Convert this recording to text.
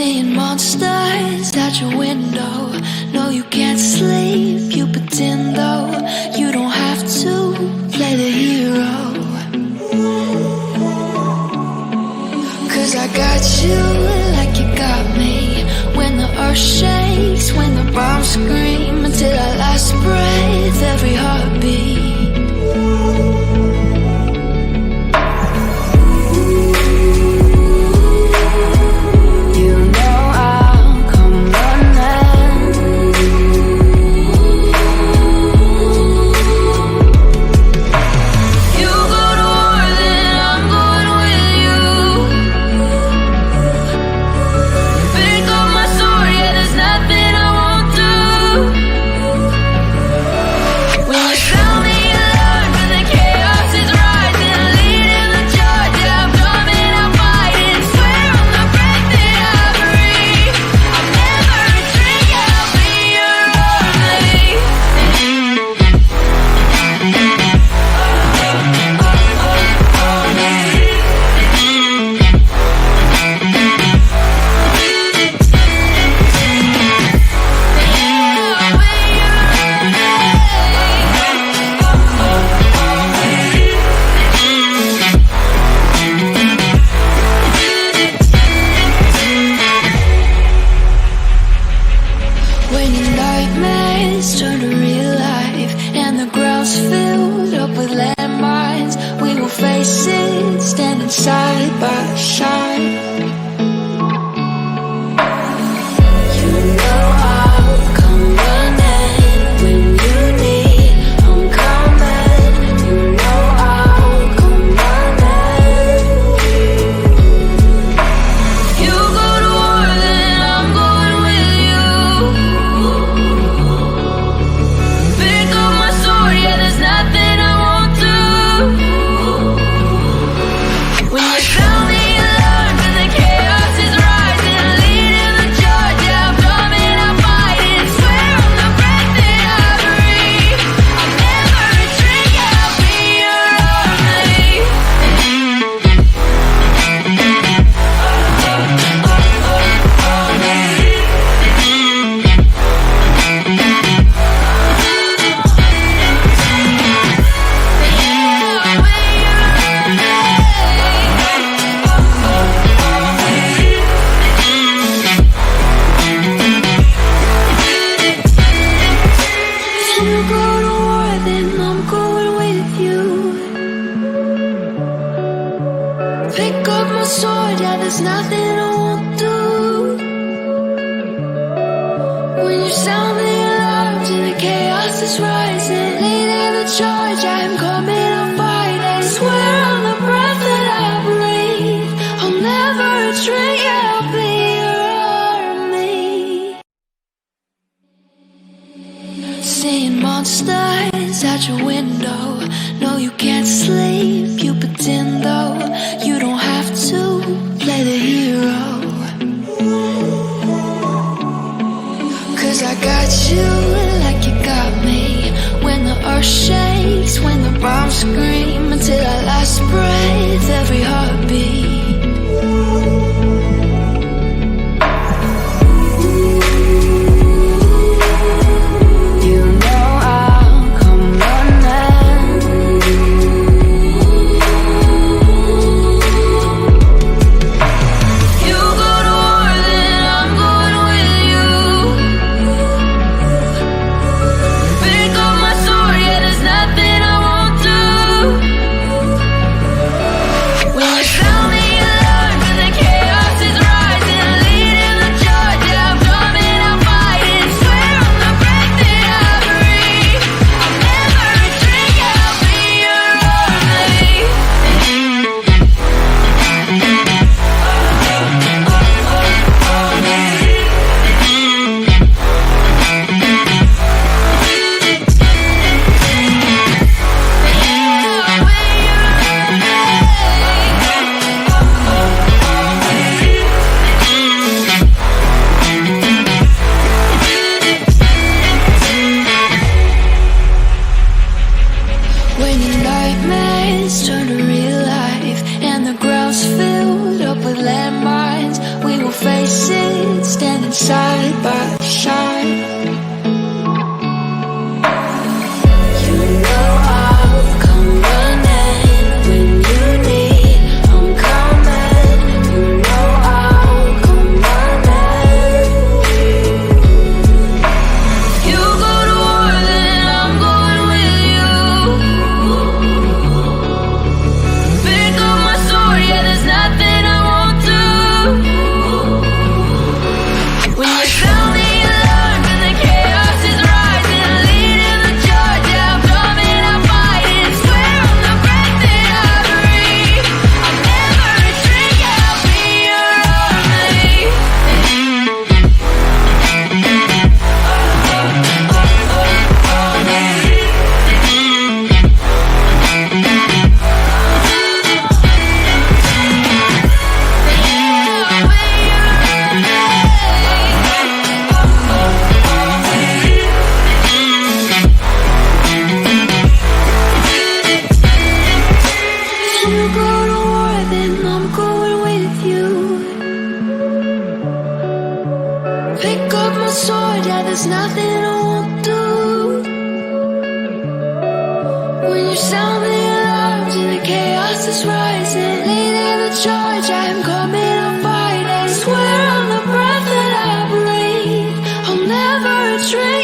Seeing monsters at your window. No, you can't sleep, you pretend though. You don't have to play the hero. 'Cause I got you like you got me. When the earth shakes, when the bombs scream, until our last breath, every heartbeat. Turn to real life, and the ground's filled up with landmines. We will face it, standing side by side. You know I'll come running when you need. I'm coming. You know I'll come running. You go to war, then I'm going with you. Pick up my sword, yeah, there's nothing I won't do. When you sound the alarms and the chaos is rising, leading the charge, I am coming, I'll fight. I swear on the breath that I breathe, I'll never retreat, yeah, I'll be your army. Seeing monsters at your window. No, you can't sleep, you pretend though. You don't have to play the hero. 'Cause I got you like you got me. When the earth shakes, when the bombs scream, until our last breath, every heartbeat. face it, standing side by side. You know I'll come running when you need. I'm coming. You know I'll come running. You go to war, then I'm going with you. Pick up my sword, yeah, there's nothing I won't do. When you sound the alarm and the chaos is rising, leading the charge, yeah, I'm coming, I'm fighting. Swear on the breath that I breathe, I'll never retreat, yeah, I'll be your army. If you go to war, then I'm going with you. Pick up my sword, yeah, there's nothing I won't do. When you sound the alarms and the chaos is rising, leading the charge, I'm coming, I'm fighting. Swear on the breath that I breathe, I'll never retreat.